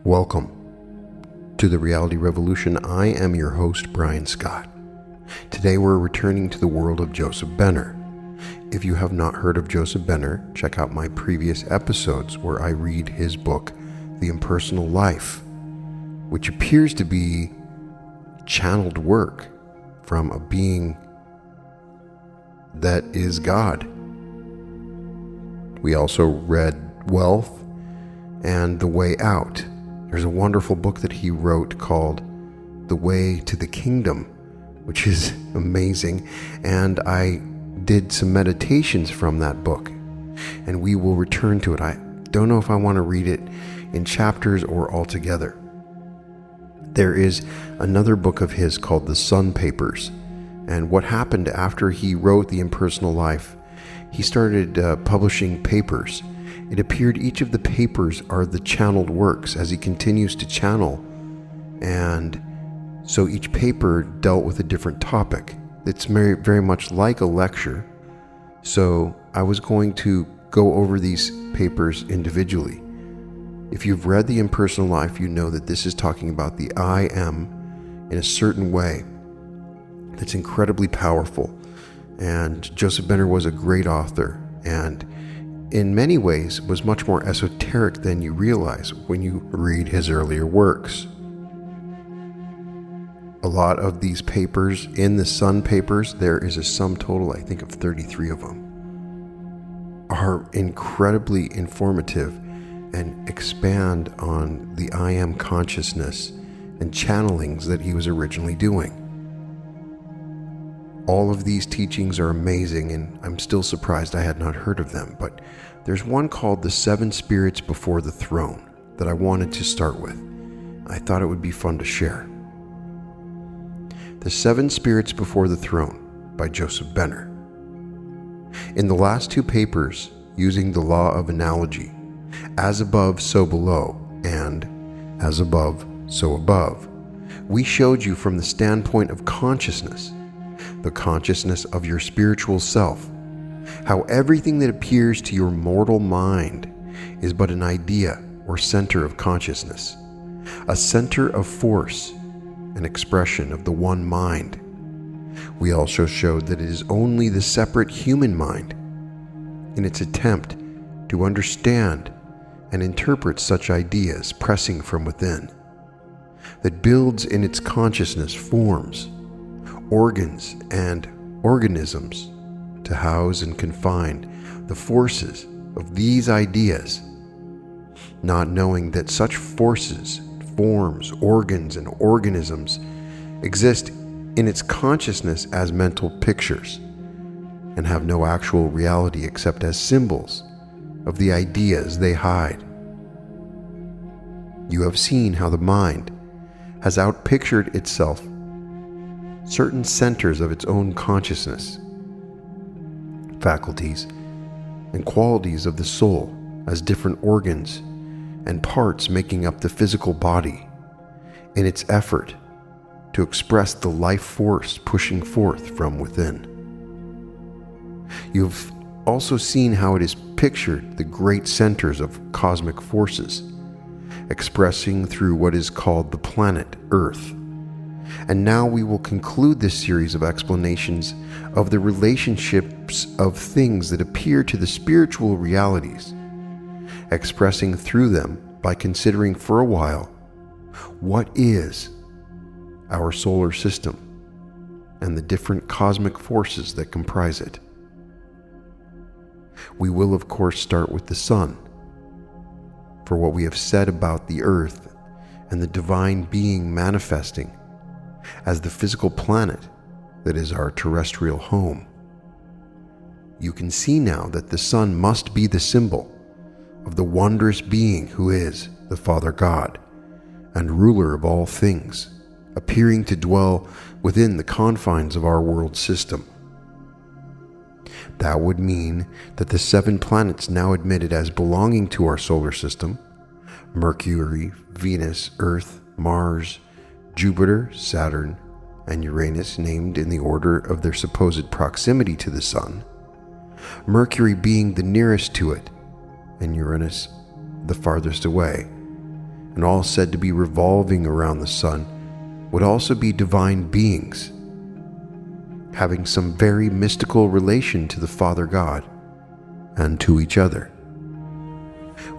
Welcome to the Reality Revolution. I am your host, Brian Scott. Today we're returning to the world of Joseph Benner. If you have not heard of Joseph Benner, check out my previous episodes where I read his book, The Impersonal Life, which appears to be channeled work from a being that is God. We also read Wealth and The Way Out. There's a wonderful book that he wrote called The Way to the Kingdom, which is amazing. And I did some meditations from that book, and we will return to it. I don't know if I want to read it in chapters or all together. There is another book of his called The Sun Papers. And what happened after he wrote The Impersonal Life, he started publishing papers. It appeared each of the papers are the channeled works as he continues to channel. And so each paper dealt with a different topic. It's very, very much like a lecture. So I was going to go over these papers individually. If you've read The Impersonal Life, you know that this is talking about the I am in a certain way that's incredibly powerful. And Joseph Benner was a great author, and in many ways was much more esoteric than you realize when you read his earlier works. A lot of these papers, in the Sun Papers, there is a sum total, I think, of 33 of them, are incredibly informative and expand on the I am consciousness and channelings that he was originally doing. All of these teachings are amazing, and I'm still surprised I had not heard of them, but there's one called The Seven Spirits Before the Throne that I wanted to start with. I thought it would be fun to share. The Seven Spirits Before the Throne by Joseph Benner. In the last two papers, using the law of analogy, as above, so below, and as above, so above, we showed you from the standpoint of consciousness, the consciousness of your spiritual self, how everything that appears to your mortal mind is but an idea or center of consciousness, a center of force, an expression of the one mind. We also showed that it is only the separate human mind, in its attempt to understand and interpret such ideas pressing from within, that builds in its consciousness forms, organs, and organisms to house and confine the forces of these ideas, not knowing that such forces, forms, organs, and organisms exist in its consciousness as mental pictures and have no actual reality except as symbols of the ideas they hide. You have seen how the mind has outpictured itself certain centers of its own consciousness, faculties, and qualities of the soul as different organs and parts making up the physical body in its effort to express the life force pushing forth from within. You've also seen how it is pictured the great centers of cosmic forces, expressing through what is called the planet Earth. And now we will conclude this series of explanations of the relationships of things that appear to the spiritual realities, expressing through them by considering for a while what is our solar system and the different cosmic forces that comprise it. We will, of course, start with the sun, for what we have said about the earth and the divine being manifesting as the physical planet that is our terrestrial home. You can see now that the sun must be the symbol of the wondrous being who is the Father God and ruler of all things, appearing to dwell within the confines of our world system. That would mean that the 7 planets now admitted as belonging to our solar system, Mercury, Venus, Earth, Mars, Jupiter, Saturn, and Uranus, named in the order of their supposed proximity to the Sun, Mercury being the nearest to it, and Uranus the farthest away, and all said to be revolving around the sun, would also be divine beings, having some very mystical relation to the Father God and to each other.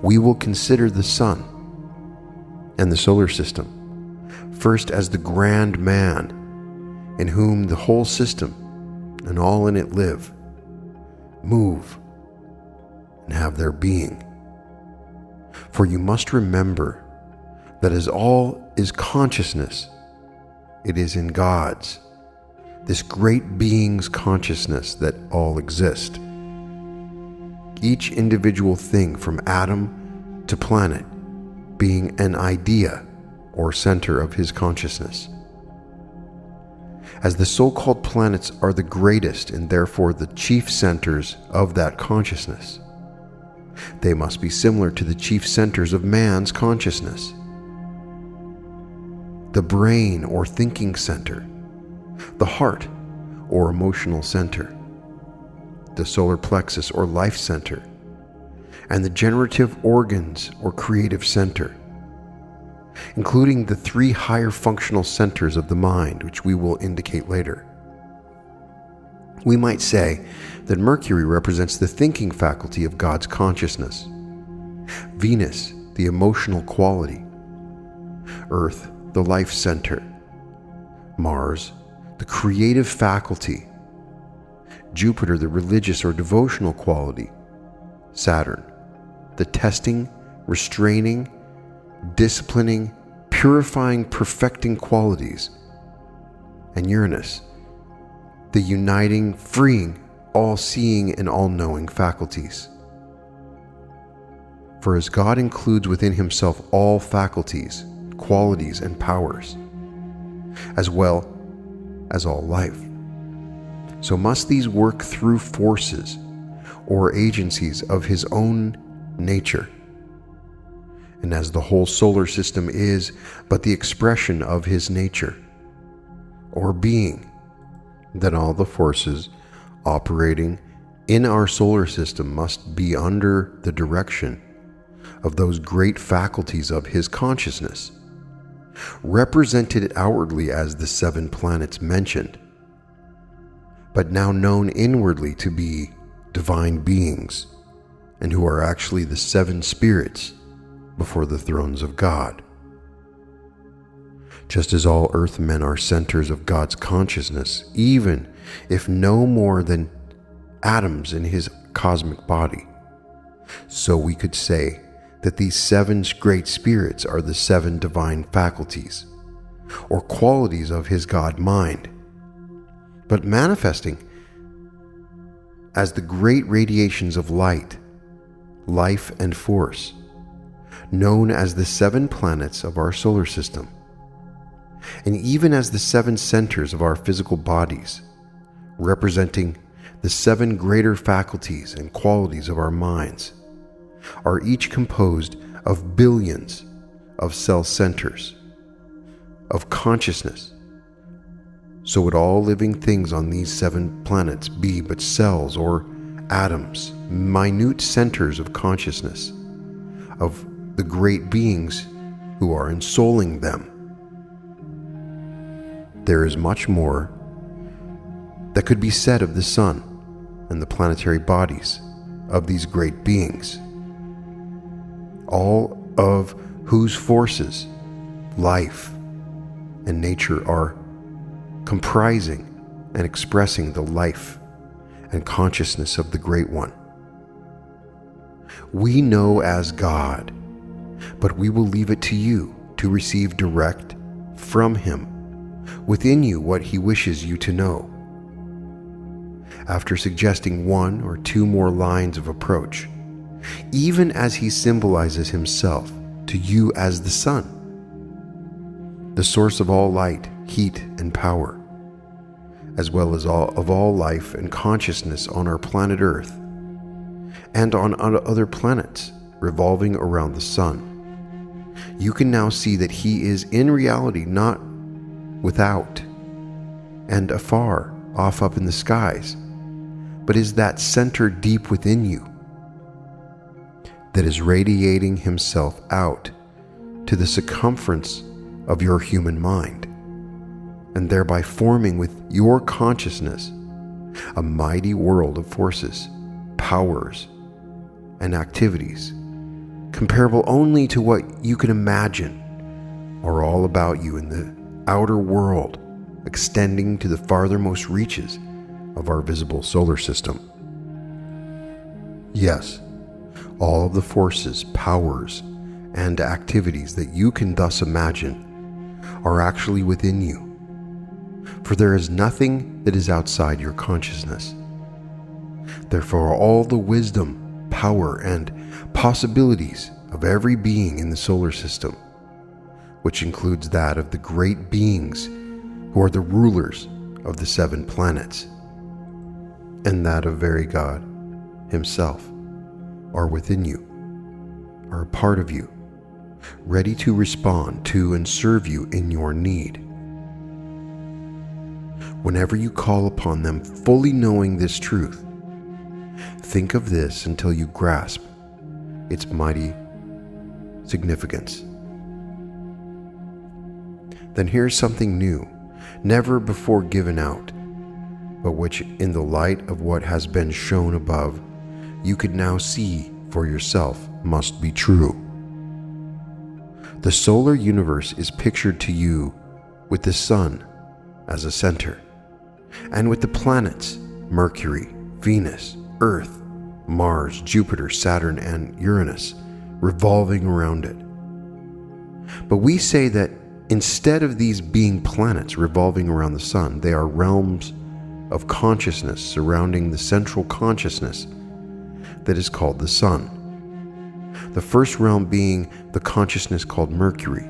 We will consider the sun and the solar system first as the grand man in whom the whole system and all in it live, move, and have their being. For you must remember that as all is consciousness, it is in God's, this great being's consciousness, that all exist. Each individual thing from atom to planet being an idea or center of his consciousness. As the so-called planets are the greatest and therefore the chief centers of that consciousness, they must be similar to the chief centers of man's consciousness. The brain or thinking center, the heart or emotional center, the solar plexus or life center, and the generative organs or creative center, including the three higher functional centers of the mind, which we will indicate later. We might say that Mercury represents the thinking faculty of God's consciousness, Venus, the emotional quality, Earth, the life center, Mars, the creative faculty, Jupiter, the religious or devotional quality, Saturn, the testing, restraining, disciplining, purifying, perfecting qualities, and Uranus, the uniting, freeing, all-seeing and all-knowing faculties. For as God includes within himself all faculties, qualities, and powers, as well as all life, so must these work through forces or agencies of his own nature. And as the whole solar system is but the expression of his nature or being, then all the forces operating in our solar system must be under the direction of those great faculties of his consciousness, represented outwardly as the 7 planets mentioned, but now known inwardly to be divine beings, and who are actually the 7 spirits before the thrones of God. Just as all earthmen are centers of God's consciousness, even if no more than atoms in his cosmic body, so we could say that these 7 great spirits are the 7 divine faculties, or qualities of his God mind, but manifesting as the great radiations of light, life, and force, known as the 7 planets of our solar system, and even as the 7 centers of our physical bodies, representing the 7 greater faculties and qualities of our minds, are each composed of billions of cell centers of consciousness. So would all living things on these 7 planets be but cells or atoms, minute centers of consciousness, of the great beings who are ensouling them. There is much more that could be said of the sun and the planetary bodies of these great beings, all of whose forces, life, and nature are comprising and expressing the life and consciousness of the Great One. We know as God, but we will leave it to you to receive direct from him within you what he wishes you to know. After suggesting 1 or 2 more lines of approach, even as he symbolizes himself to you as the sun, the source of all light, heat, and power, as well as all life and consciousness on our planet Earth and on other planets revolving around the sun, you can now see that he is in reality not without and afar off up in the skies, but is that center deep within you that is radiating himself out to the circumference of your human mind, and thereby forming with your consciousness a mighty world of forces, powers, and activities comparable only to what you can imagine are all about you in the outer world, extending to the farthermost reaches of our visible solar system. Yes, all of the forces, powers, and activities that you can thus imagine are actually within you, for there is nothing that is outside your consciousness. Therefore, all the wisdom, power, and possibilities of every being in the solar system, which includes that of the great beings who are the rulers of the 7 planets, and that of very God himself, are within you, are a part of you, ready to respond to and serve you in your need. Whenever you call upon them, fully knowing this truth, think of this until you grasp its mighty significance. Then here's something new, never before given out, but which, in the light of what has been shown above, you could now see for yourself must be true. The solar universe is pictured to you with the sun as a center, and with the planets Mercury, Venus, Earth, Mars, Jupiter, Saturn, and Uranus revolving around it. But we say that instead of these being planets revolving around the sun, they are realms of consciousness surrounding the central consciousness that is called the sun. The first realm being the consciousness called Mercury,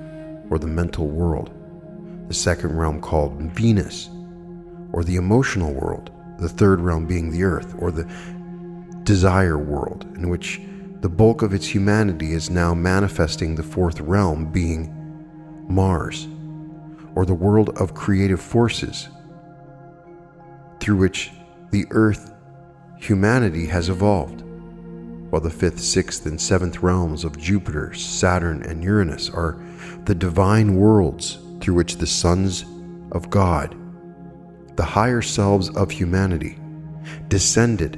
or the mental world. The second realm called Venus, or the emotional world. The third realm being the Earth, or the desire world, in which the bulk of its humanity is now manifesting. The fourth realm being Mars, or the world of creative forces, through which the Earth humanity has evolved, while the fifth, sixth, and seventh realms of Jupiter, Saturn, and Uranus are the divine worlds through which the sons of God, the higher selves of humanity, descended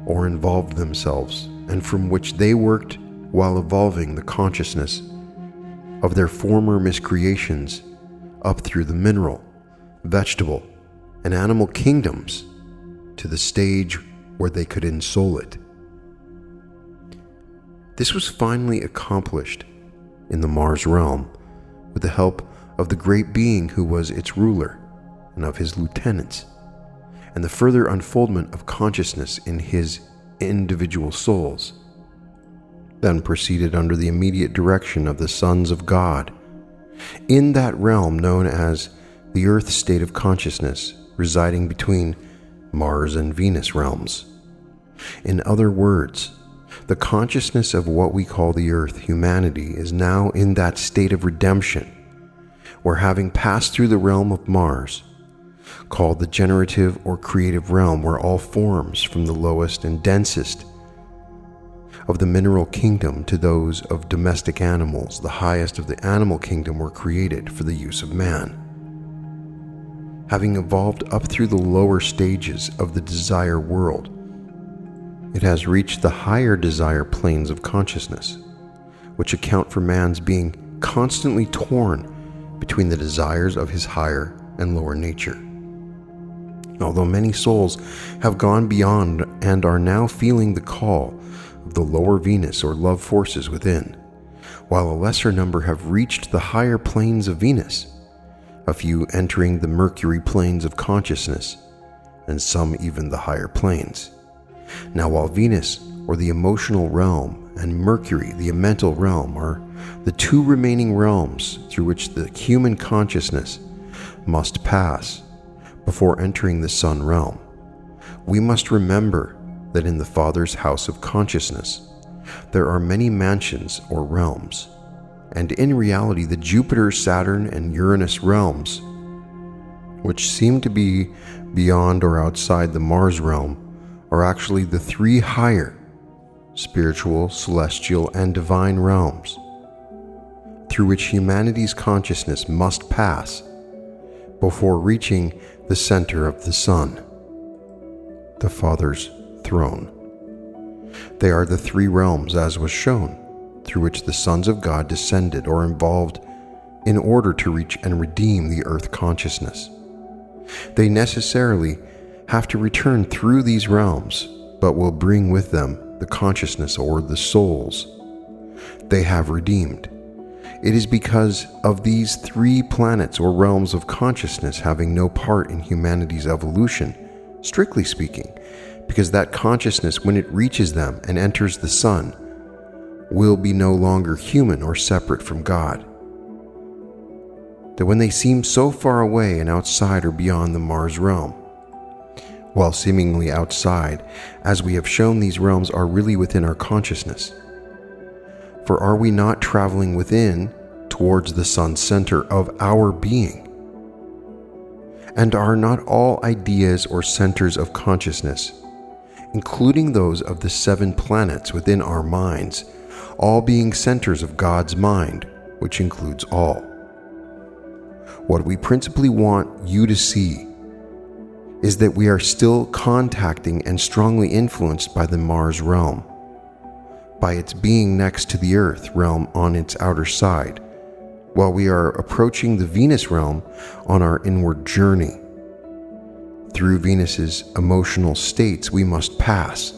or involved themselves, and from which they worked while evolving the consciousness of their former miscreations up through the mineral, vegetable, and animal kingdoms to the stage where they could ensoul it. This was finally accomplished in the Mars realm with the help of the great being who was its ruler and of his lieutenants, and the further unfoldment of consciousness in his individual souls. Then proceeded under the immediate direction of the sons of God, in that realm known as the Earth state of consciousness, residing between Mars and Venus realms. In other words, the consciousness of what we call the Earth humanity is now in that state of redemption, where, having passed through the realm of Mars, called the generative or creative realm, where all forms from the lowest and densest of the mineral kingdom to those of domestic animals, the highest of the animal kingdom, were created for the use of man. Having evolved up through the lower stages of the desire world, it has reached the higher desire planes of consciousness, which account for man's being constantly torn between the desires of his higher and lower nature. Although many souls have gone beyond and are now feeling the call of the lower Venus or love forces within, while a lesser number have reached the higher planes of Venus, a few entering the Mercury planes of consciousness, and some even the higher planes. Now, while Venus, or the emotional realm, and Mercury, the mental realm, are the two remaining realms through which the human consciousness must pass before entering the sun realm, we must remember that in the Father's house of consciousness there are many mansions or realms, and in reality the Jupiter, Saturn, and Uranus realms, which seem to be beyond or outside the Mars realm, are actually the three higher spiritual, celestial, and divine realms through which humanity's consciousness must pass before reaching the center of the sun, the Father's throne. They are the three realms, as was shown, through which the sons of God descended or evolved in order to reach and redeem the earth consciousness. They necessarily have to return through these realms, but will bring with them the consciousness or the souls they have redeemed. It is because of these three planets or realms of consciousness having no part in humanity's evolution, strictly speaking, because that consciousness, when it reaches them and enters the sun, will be no longer human or separate from God. That when they seem so far away and outside or beyond the Mars realm, while seemingly outside, as we have shown, these realms are really within our consciousness. For are we not traveling within towards the sun center of our being? And are not all ideas or centers of consciousness, including those of the 7 planets within our minds, all being centers of God's mind, which includes all? What we principally want you to see is that we are still contacting and strongly influenced by the Mars realm, by its being next to the Earth realm on its outer side, while we are approaching the Venus realm on our inward journey. Through Venus's emotional states we must pass,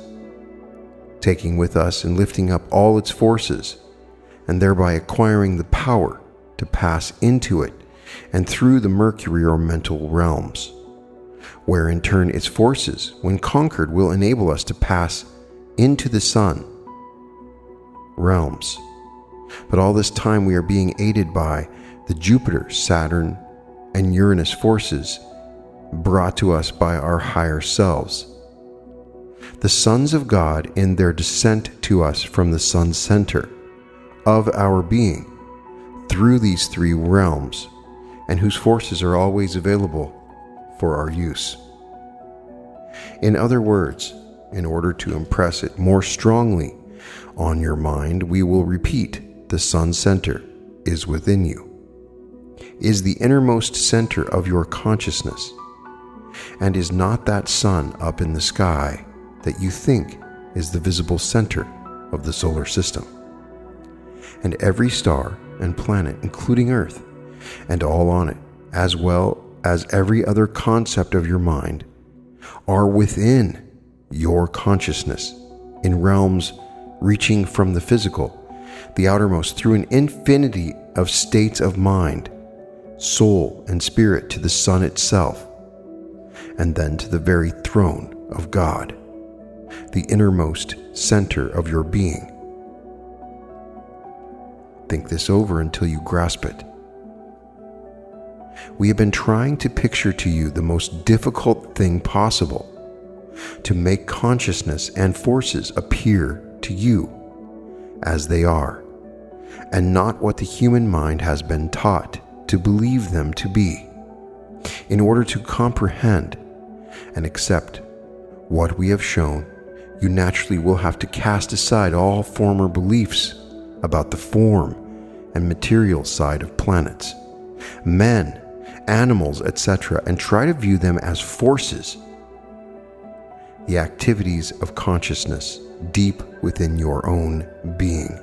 taking with us and lifting up all its forces, and thereby acquiring the power to pass into it and through the Mercury or mental realms, where in turn its forces, when conquered, will enable us to pass into the sun realms. But all this time we are being aided by the Jupiter, Saturn, and Uranus forces brought to us by our higher selves, the sons of God in their descent to us from the sun center of our being through these 3 realms, and whose forces are always available for our use. In other words, in order to impress it more strongly on your mind, we will repeat: the sun center is within you, is the innermost center of your consciousness, and is not that sun up in the sky that you think is the visible center of the solar system. And every star and planet, including Earth, and all on it, as well as every other concept of your mind, are within your consciousness in realms reaching from the physical, the outermost, through an infinity of states of mind, soul, and spirit to the sun itself, and then to the very throne of God, the innermost center of your being. Think this over until you grasp it. We have been trying to picture to you the most difficult thing possible, to make consciousness and forces appear to you as they are, and not what the human mind has been taught to believe them to be. In order to comprehend and accept what we have shown, you naturally will have to cast aside all former beliefs about the form and material side of planets, men, animals, etc., and try to view them as forces, the activities of consciousness deep within your own being.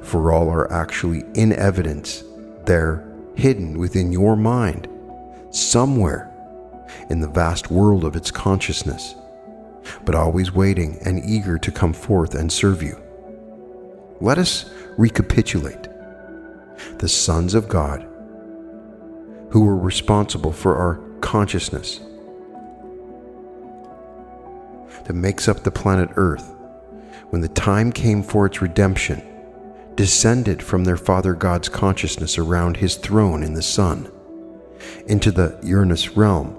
For all are actually in evidence, they're hidden within your mind, somewhere in the vast world of its consciousness, but always waiting and eager to come forth and serve you. Let us recapitulate. The sons of God, who were responsible for our consciousness that makes up the planet Earth, when the time came for its redemption, descended from their Father God's consciousness around his throne in the sun, into the Uranus realm,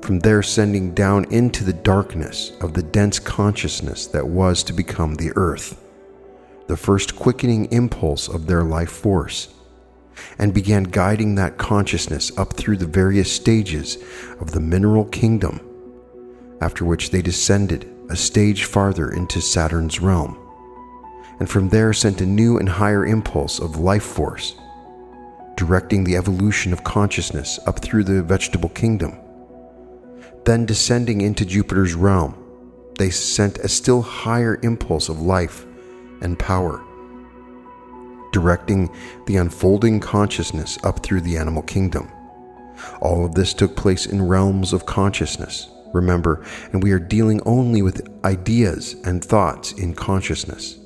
from there sending down into the darkness of the dense consciousness that was to become the Earth, the first quickening impulse of their life force, and began guiding that consciousness up through the various stages of the mineral kingdom, after which they descended a stage farther into Saturn's realm, and from there sent a new and higher impulse of life force, directing the evolution of consciousness up through the vegetable kingdom. Then descending into Jupiter's realm, they sent a still higher impulse of life and power, directing the unfolding consciousness up through the animal kingdom. All of this took place in realms of consciousness, remember, and we are dealing only with ideas and thoughts in consciousness.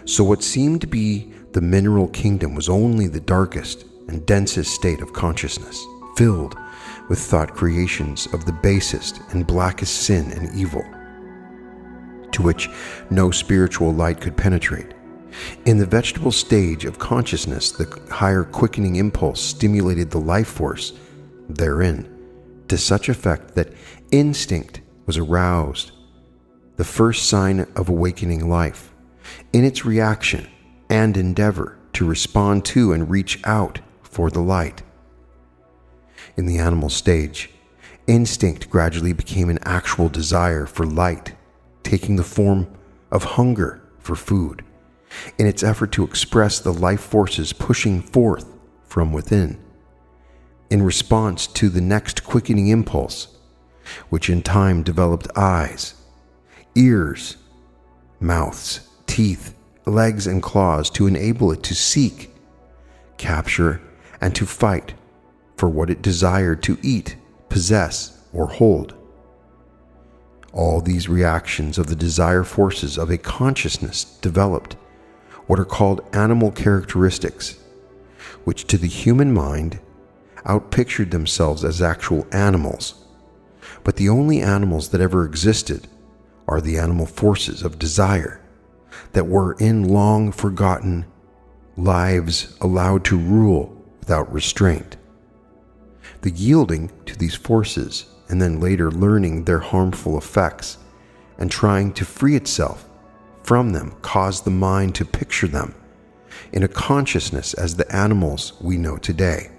So what seemed to be the mineral kingdom was only the darkest and densest state of consciousness, filled with thought creations of the basest and blackest sin and evil, to which no spiritual light could penetrate. In the vegetable stage of consciousness, the higher quickening impulse stimulated the life force therein to such effect that instinct was aroused, the first sign of awakening life, in its reaction and endeavor to respond to and reach out for the light. In the animal stage, instinct gradually became an actual desire for light, taking the form of hunger for food, in its effort to express the life forces pushing forth from within, in response to the next quickening impulse, which in time developed eyes, ears, mouths, teeth, legs, and claws to enable it to seek, capture, and to fight for what it desired to eat, possess, or hold. All these reactions of the desire forces of a consciousness developed what are called animal characteristics, which to the human mind outpictured themselves as actual animals. But the only animals that ever existed are the animal forces of desire that were in long forgotten lives allowed to rule without restraint. The yielding to these forces and then later learning their harmful effects and trying to free itself from them caused the mind to picture them in a consciousness as the animals we know today.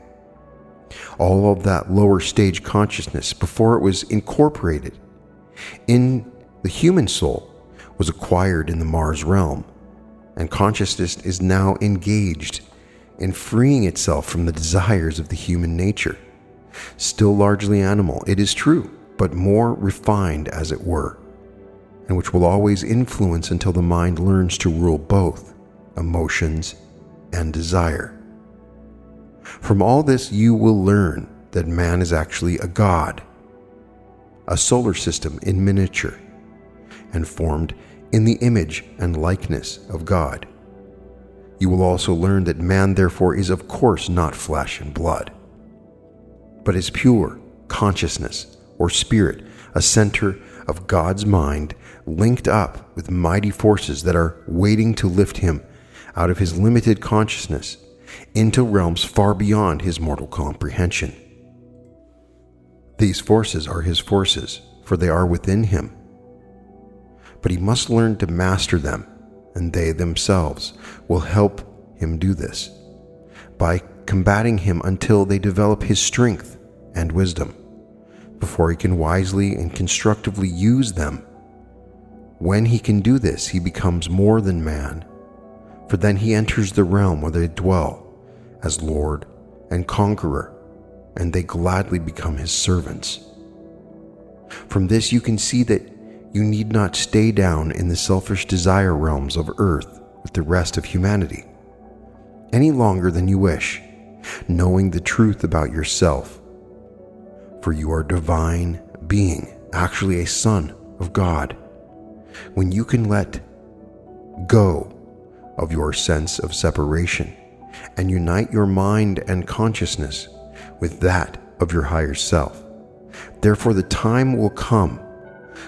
All of that lower stage consciousness, before it was incorporated in the human soul, was acquired in the Mars realm, and consciousness is now engaged in freeing itself from the desires of the human nature. Still largely animal, it is true, but more refined, as it were, and which will always influence until the mind learns to rule both emotions and desire. From all this, you will learn that man is actually a god, a solar system in miniature, and formed in the image and likeness of God. You will also learn that man, therefore, is of course not flesh and blood, but is pure consciousness or spirit, a center of God's mind linked up with mighty forces that are waiting to lift him out of his limited consciousness into realms far beyond his mortal comprehension. These forces are his forces, for they are within him. But he must learn to master them, and they themselves will help him do this by combating him until they develop his strength and wisdom, before he can wisely and constructively use them. When he can do this, he becomes more than man, for then he enters the realm where they dwell as Lord and Conqueror, and they gladly become his servants. From this you can see that you need not stay down in the selfish desire realms of earth with the rest of humanity any longer than you wish, knowing the truth about yourself. For you are a divine being, actually a son of God, when you can let go of your sense of separation and unite your mind and consciousness with that of your higher self. Therefore, the time will come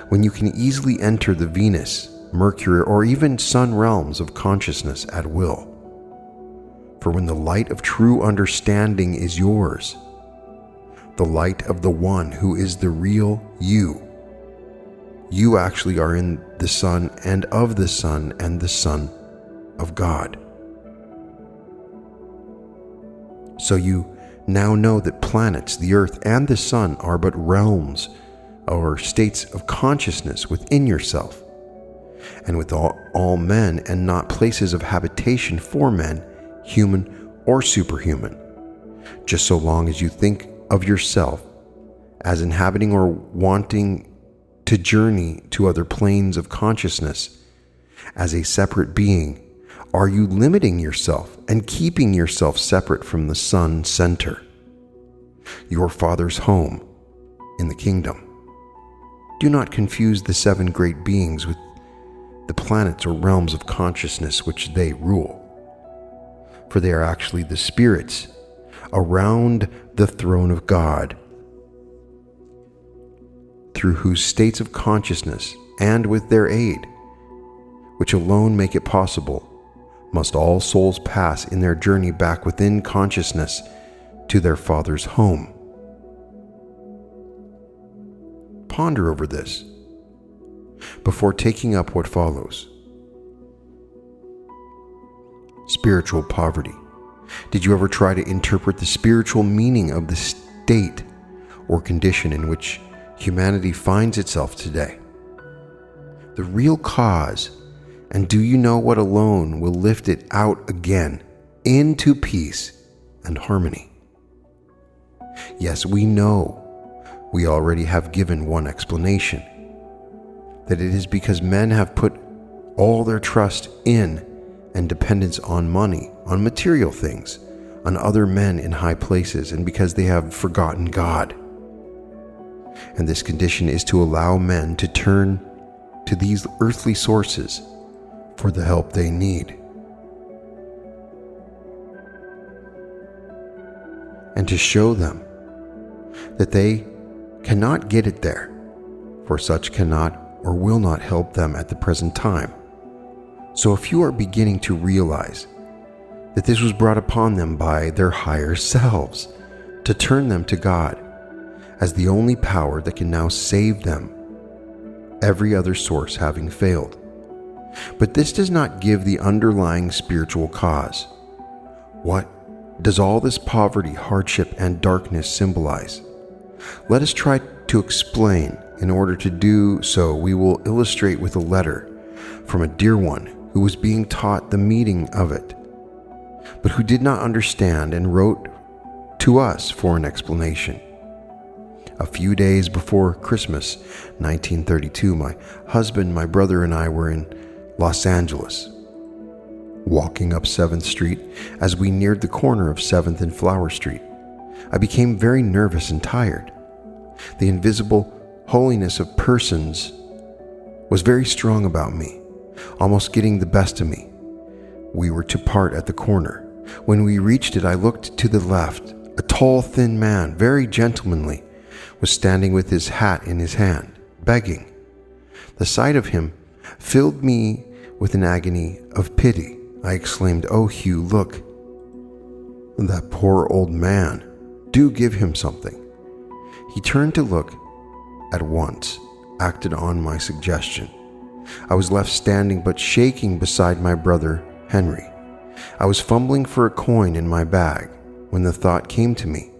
when you can easily enter the Venus, Mercury, or even Sun realms of consciousness at will. For when the light of true understanding is yours, the light of the one who is the real you, you actually are in the Son and of the Son and the Son of God. So you now know that planets, the Earth, and the Sun are but realms or states of consciousness within yourself, and with all men, and not places of habitation for men, human or superhuman, just so long as you think of yourself as inhabiting or wanting to journey to other planes of consciousness as a separate being, are you limiting yourself and keeping yourself separate from the sun center, your Father's home in the kingdom. Do not confuse the 7 great beings with the planets or realms of consciousness which they rule, for they are actually the spirits around the throne of God, through whose states of consciousness and with their aid, which alone make it possible, must all souls pass in their journey back within consciousness to their Father's home. Ponder over this before taking up what follows. Spiritual poverty. Did you ever try to interpret the spiritual meaning of the state or condition in which humanity finds itself today? The real cause, and do you know what alone will lift it out again into peace and harmony? Yes, we know. We already have given one explanation, that it is because men have put all their trust in and dependence on money, on material things, on other men in high places, and because they have forgotten God. And this condition is to allow men to turn to these earthly sources for the help they need, and to show them that they cannot get it there, for such cannot or will not help them at the present time. So if you are beginning to realize that this was brought upon them by their higher selves, to turn them to God as the only power that can now save them, every other source having failed. But this does not give the underlying spiritual cause. What does all this poverty, hardship, and darkness symbolize? Let us try to explain. In order to do so, we will illustrate with a letter from a dear one who was being taught the meaning of it, but who did not understand and wrote to us for an explanation. A few days before Christmas, 1932, my husband, my brother, and I were in Los Angeles, walking up 7th Street. As we neared the corner of 7th and Flower Street, I became very nervous and tired. The invisible holiness of persons was very strong about me, almost getting the best of me. We were to part at the corner. When we reached it, I looked to the left. A tall, thin man, very gentlemanly, was standing with his hat in his hand, begging. The sight of him filled me with an agony of pity. I exclaimed, "Oh, Hugh, look, that poor old man. Do give him something." He turned to look, at once acted on my suggestion. I was left standing but shaking beside my brother Henry. I was fumbling for a coin in my bag when the thought came to me.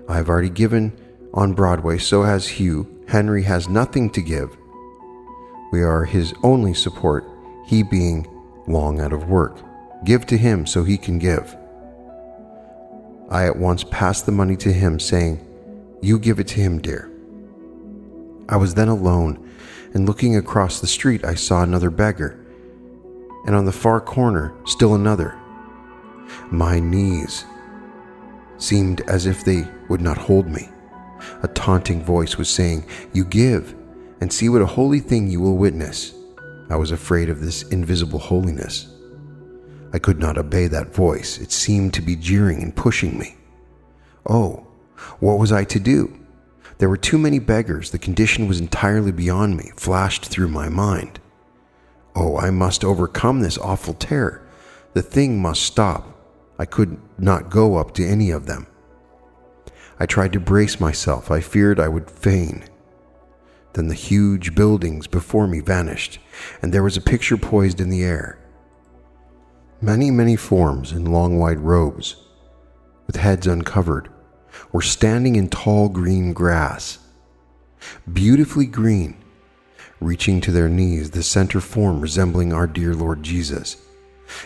I have already given on Broadway, so has Hugh. Henry has nothing to give. We are his only support, he being long out of work. Give to him so he can give. I at once passed the money to him, saying, "You give it to him, dear." I was then alone, and looking across the street, I saw another beggar, and on the far corner, still another. My knees seemed as if they would not hold me. A taunting voice was saying, "You give, and see what a holy thing you will witness." I was afraid of this invisible holiness. I could not obey that voice. It seemed to be jeering and pushing me. Oh, what was I to do? There were too many beggars. The condition was entirely beyond me, flashed through my mind. Oh, I must overcome this awful terror. The thing must stop. I could not go up to any of them. I tried to brace myself. I feared I would faint. Then the huge buildings before me vanished, and there was a picture poised in the air. Many forms in long white robes, with heads uncovered, were standing in tall green grass. Beautifully green, reaching to their knees, the center form resembling our dear Lord Jesus.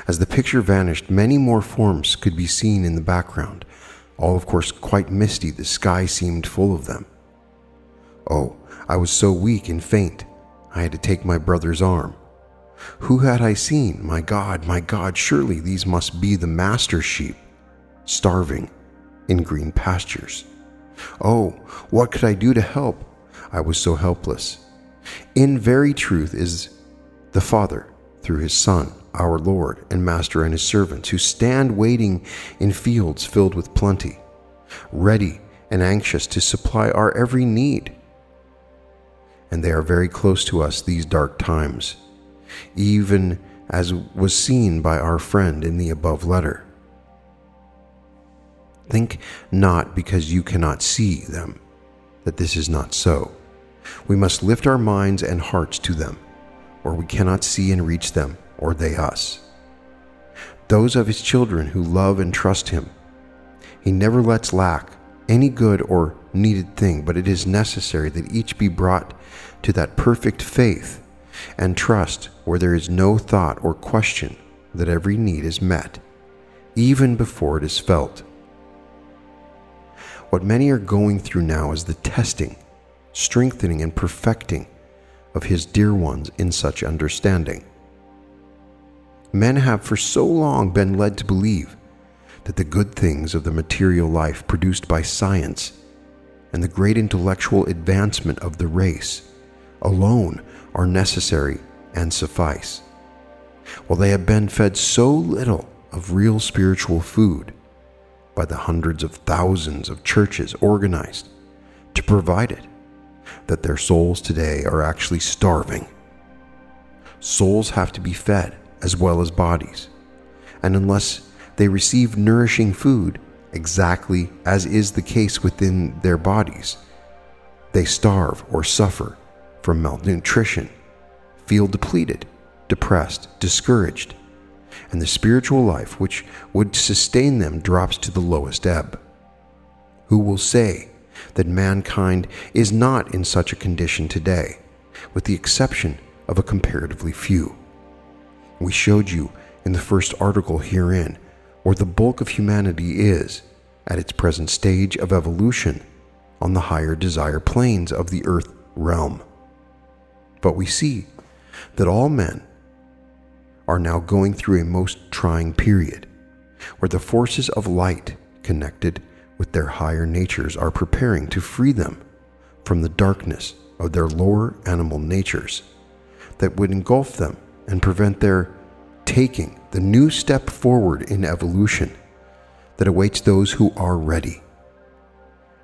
As the picture vanished, many more forms could be seen in the background, all of course quite misty. The sky seemed full of them. Oh, I was so weak and faint, I had to take my brother's arm. Who had I seen? My God, surely these must be the master sheep, starving in green pastures. Oh, what could I do to help? I was so helpless. In very truth is the Father, through his Son, our Lord and Master, and his servants, who stand waiting in fields filled with plenty, ready and anxious to supply our every need. And they are very close to us these dark times, even as was seen by our friend in the above letter. Think not because you cannot see them that this is not so. We must lift our minds and hearts to them, or we cannot see and reach them, or they us. Those of his children who love and trust him, he never lets lack any good or needed thing, but it is necessary that each be brought to that perfect faith and trust where there is no thought or question that every need is met, even before it is felt. What many are going through now is the testing, strengthening, and perfecting of his dear ones in such understanding. Men have for so long been led to believe that the good things of the material life produced by science and the great intellectual advancement of the race alone are necessary and suffice, while they have been fed so little of real spiritual food by the hundreds of thousands of churches organized to provide it, that their souls today are actually starving. Souls have to be fed as well as bodies, and unless they receive nourishing food exactly as is the case within their bodies, they starve or suffer from malnutrition, feel depleted, depressed, discouraged, and the spiritual life which would sustain them drops to the lowest ebb. Who will say that mankind is not in such a condition today, with the exception of a comparatively few? We showed you in the first article herein where the bulk of humanity is at its present stage of evolution on the higher desire planes of the earth realm. But we see that all men are now going through a most trying period, where the forces of light connected with their higher natures are preparing to free them from the darkness of their lower animal natures that would engulf them and prevent their taking the new step forward in evolution that awaits those who are ready.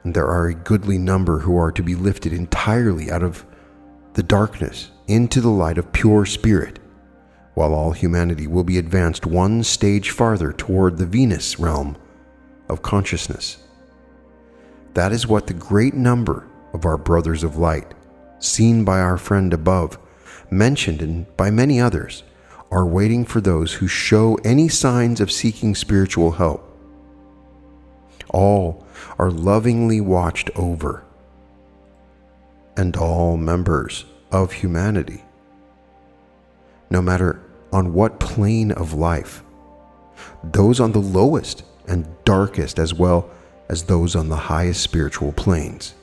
And there are a goodly number who are to be lifted entirely out of the darkness into the light of pure spirit, while all humanity will be advanced one stage farther toward the Venus realm of consciousness. That is what the great number of our brothers of light, seen by our friend above, mentioned and by many others, are waiting for those who show any signs of seeking spiritual help. All are lovingly watched over, and all members of humanity, no matter on what plane of life, those on the lowest and darkest as well as those on the highest spiritual planes,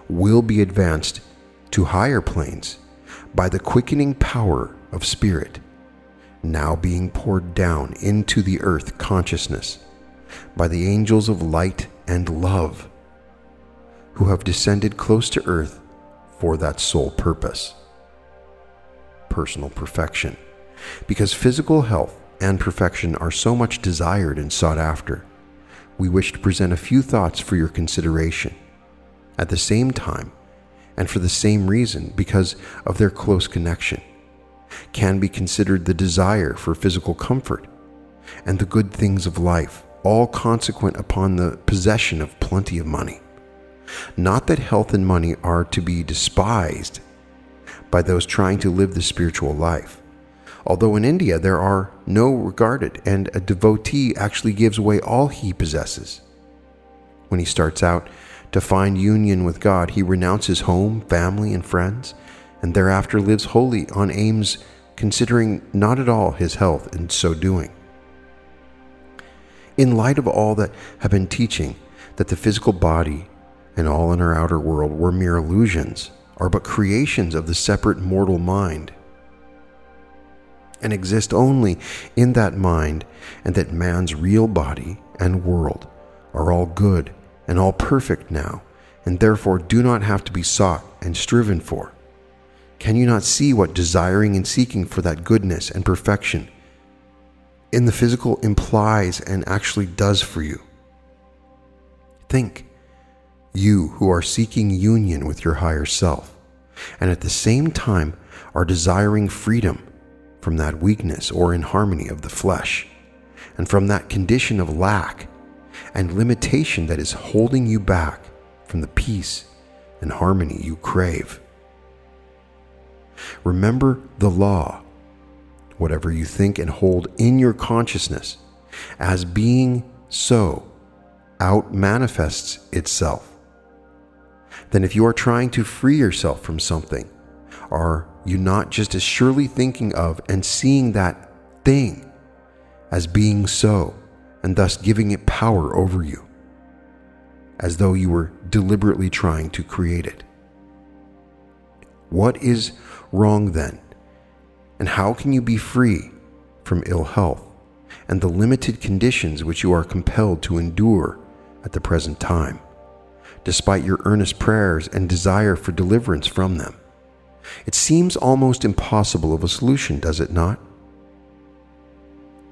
will be advanced to higher planes by the quickening power of spirit, now being poured down into the earth consciousness by the angels of light and love, who have descended close to earth for that sole purpose: personal perfection. Because physical health and perfection are so much desired and sought after, we wish to present a few thoughts for your consideration. At the same time, and for the same reason, because of their close connection, can be considered the desire for physical comfort and the good things of life, all consequent upon the possession of plenty of money. Not that health and money are to be despised by those trying to live the spiritual life, although in India there are no regarded, and a devotee actually gives away all he possesses. When he starts out to find union with God, he renounces home, family, and friends, and thereafter lives wholly on aims considering not at all his health in so doing. In light of all that have been teaching that the physical body and all in our outer world were mere illusions, are but creations of the separate mortal mind, and exist only in that mind, and that man's real body and world are all good and all perfect now, and therefore do not have to be sought and striven for. Can you not see what desiring and seeking for that goodness and perfection in the physical implies and actually does for you? Think, you who are seeking union with your higher self, and at the same time are desiring freedom from that weakness or inharmony of the flesh, and from that condition of lack and limitation that is holding you back from the peace and harmony you crave. Remember the law. Whatever you think and hold in your consciousness as being so out manifests itself. Then if you are trying to free yourself from something, are you not just as surely thinking of and seeing that thing as being so, and thus giving it power over you, as though you were deliberately trying to create it? What is wrong then? And how can you be free from ill health and the limited conditions which you are compelled to endure at the present time, despite your earnest prayers and desire for deliverance from them? It seems almost impossible of a solution, does it not?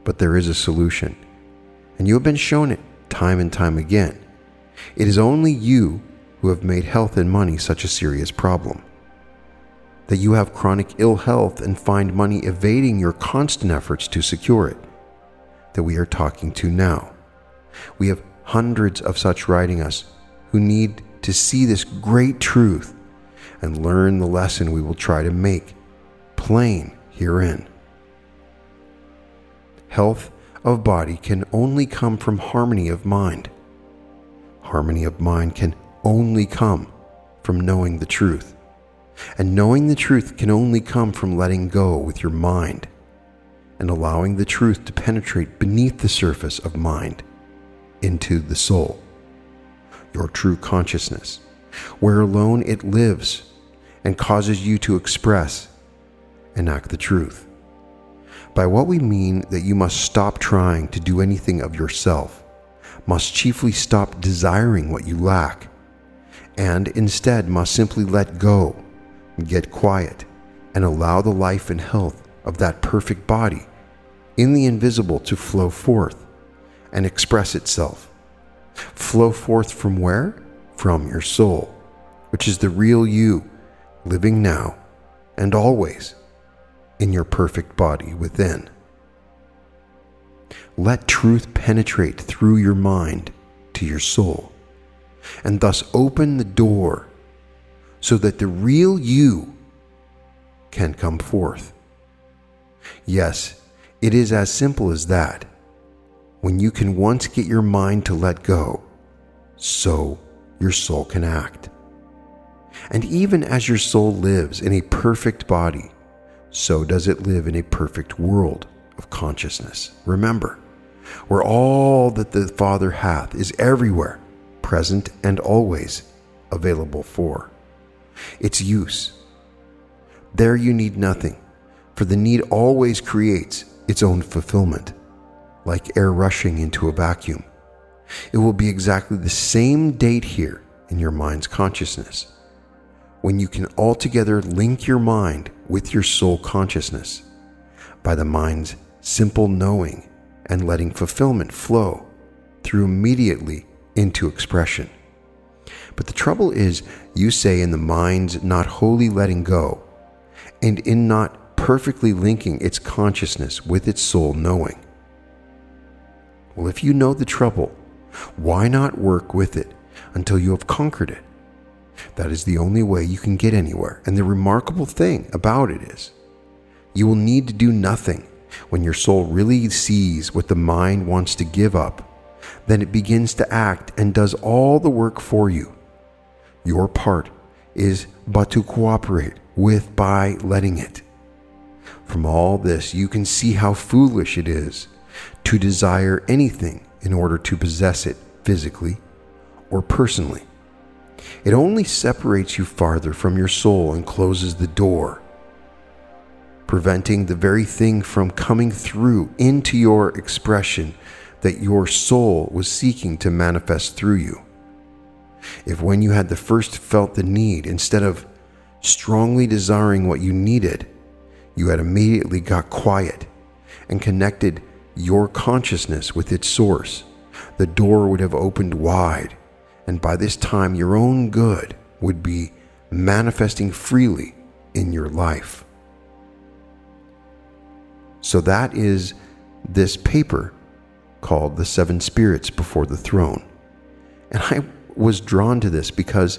But there is a solution, and you have been shown it time and time again. It is only you who have made health and money such a serious problem, that you have chronic ill health and find money evading your constant efforts to secure it, that we are talking to now. We have hundreds of such writing us who need to see this great truth and learn the lesson we will try to make plain herein. Health of body can only come from harmony of mind. Harmony of mind can only come from knowing the truth. And knowing the truth can only come from letting go with your mind and allowing the truth to penetrate beneath the surface of mind into the soul, your true consciousness, where alone it lives and causes you to express and act the truth. By what we mean that you must stop trying to do anything of yourself, must chiefly stop desiring what you lack, and instead must simply let go, get quiet, and allow the life and health of that perfect body in the invisible to flow forth and express itself. Flow forth from where? From your soul, which is the real you, living now and always in your perfect body within. Let truth penetrate through your mind to your soul, and thus open the door so that the real you can come forth. Yes, it is as simple as that. When you can once get your mind to let go, so your soul can act. And even as your soul lives in a perfect body, so does it live in a perfect world of consciousness. Remember, where all that the Father hath is everywhere, present and always available for its use. There you need nothing, for the need always creates its own fulfillment, like air rushing into a vacuum. It will be exactly the same date here in your mind's consciousness, when you can altogether link your mind with your soul consciousness by the mind's simple knowing and letting fulfillment flow through immediately into expression. But the trouble is, you say in the mind's not wholly letting go, and in not perfectly linking its consciousness with its soul knowing. Well, if you know the trouble, why not work with it until you have conquered it? That is the only way you can get anywhere. And the remarkable thing about it is, you will need to do nothing when your soul really sees what the mind wants to give up. Then it begins to act and does all the work for you. Your part is but to cooperate with by letting it. From all this, you can see how foolish it is to desire anything in order to possess it physically or personally. It only separates you farther from your soul and closes the door, preventing the very thing from coming through into your expression that your soul was seeking to manifest through you. If when you had the first felt the need, instead of strongly desiring what you needed, you had immediately got quiet and connected your consciousness with its source, the door would have opened wide, and by this time your own good would be manifesting freely in your life. So that is this paper called The 7 Spirits Before the Throne. And I was drawn to this because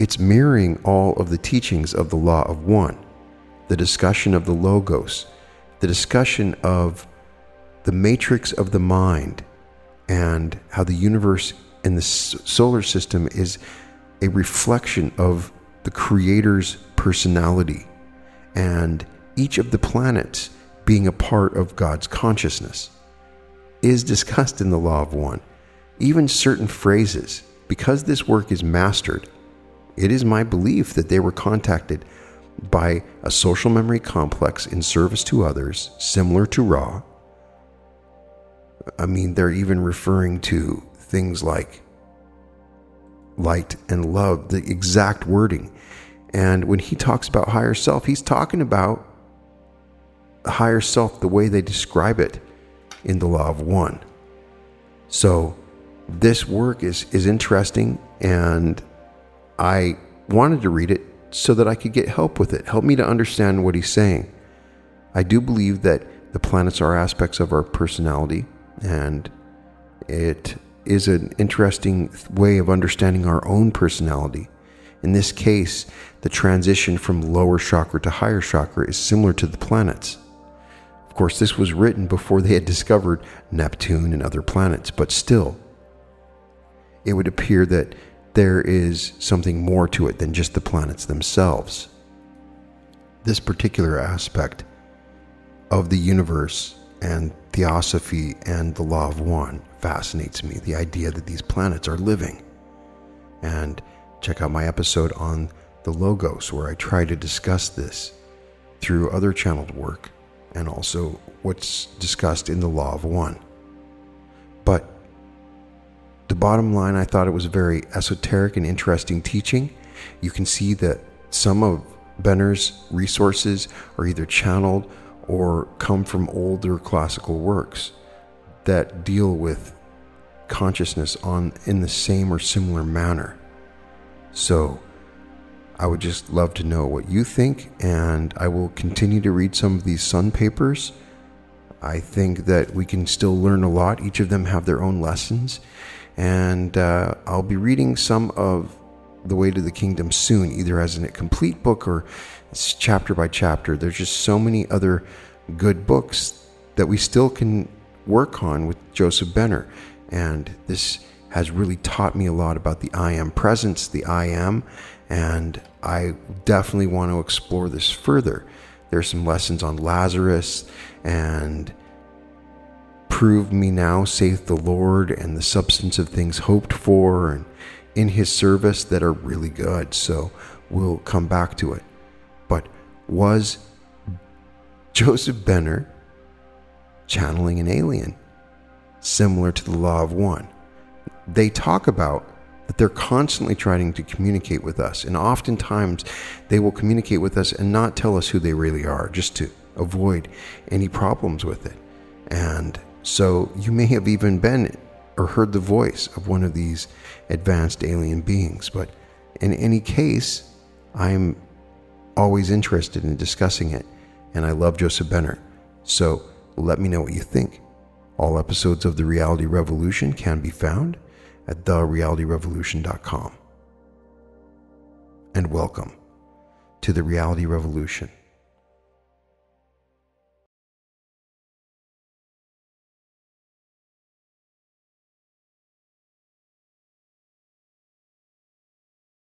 it's mirroring all of the teachings of the Law of One, the discussion of the Logos, the discussion of the matrix of the mind, and how the universe and the solar system is a reflection of the Creator's personality, and each of the planets being a part of God's consciousness is discussed in the Law of One. Even certain phrases, because this work is mastered, it is my belief that they were contacted by a social memory complex in service to others, similar to Ra. I mean, they're even referring to things like light and love, the exact wording. And when he talks about higher self, he's talking about higher self the way they describe it in the Law of One. So this work is interesting, and I wanted to read it so that I could get help with it, help me to understand what he's saying. I do believe that the planets are aspects of our personality, and it is an interesting way of understanding our own personality. In this case, the transition from lower chakra to higher chakra is similar to the planets. Of course, this was written before they had discovered Neptune and other planets, but still, it would appear that there is something more to it than just the planets themselves. This particular aspect of the universe and theosophy and the Law of One fascinates me, the idea that these planets are living. And check out my episode on the Logos, where I try to discuss this through other channeled work and also what's discussed in the Law of One. But the bottom line, I thought it was a very esoteric and interesting teaching. You can see that some of Benner's resources are either channeled or come from older classical works that deal with consciousness in the same or similar manner. So I would just love to know what you think, and I will continue to read some of these Sun papers. I think that we can still learn a lot. Each of them have their own lessons, and I'll be reading some of The Way to the Kingdom soon, either as a complete book or chapter by chapter. There's just so many other good books that we still can work on with Joseph Benner, and this has really taught me a lot about the I Am presence, the I Am, and I definitely want to explore this further. There's some lessons on Lazarus and Prove Me Now, saith the Lord, and the substance of things hoped for and in his service that are really good. So we'll come back to it. But was Joseph Benner channeling an alien similar to the Law of One? They talk about that they're constantly trying to communicate with us, and oftentimes they will communicate with us and not tell us who they really are, just to avoid any problems with it. And so you may have even been or heard the voice of one of these advanced alien beings. But in any case, I'm always interested in discussing it, and I love Joseph Benner. So let me know what you think. All episodes of The Reality Revolution can be found at therealityrevolution.com. And welcome to The Reality Revolution.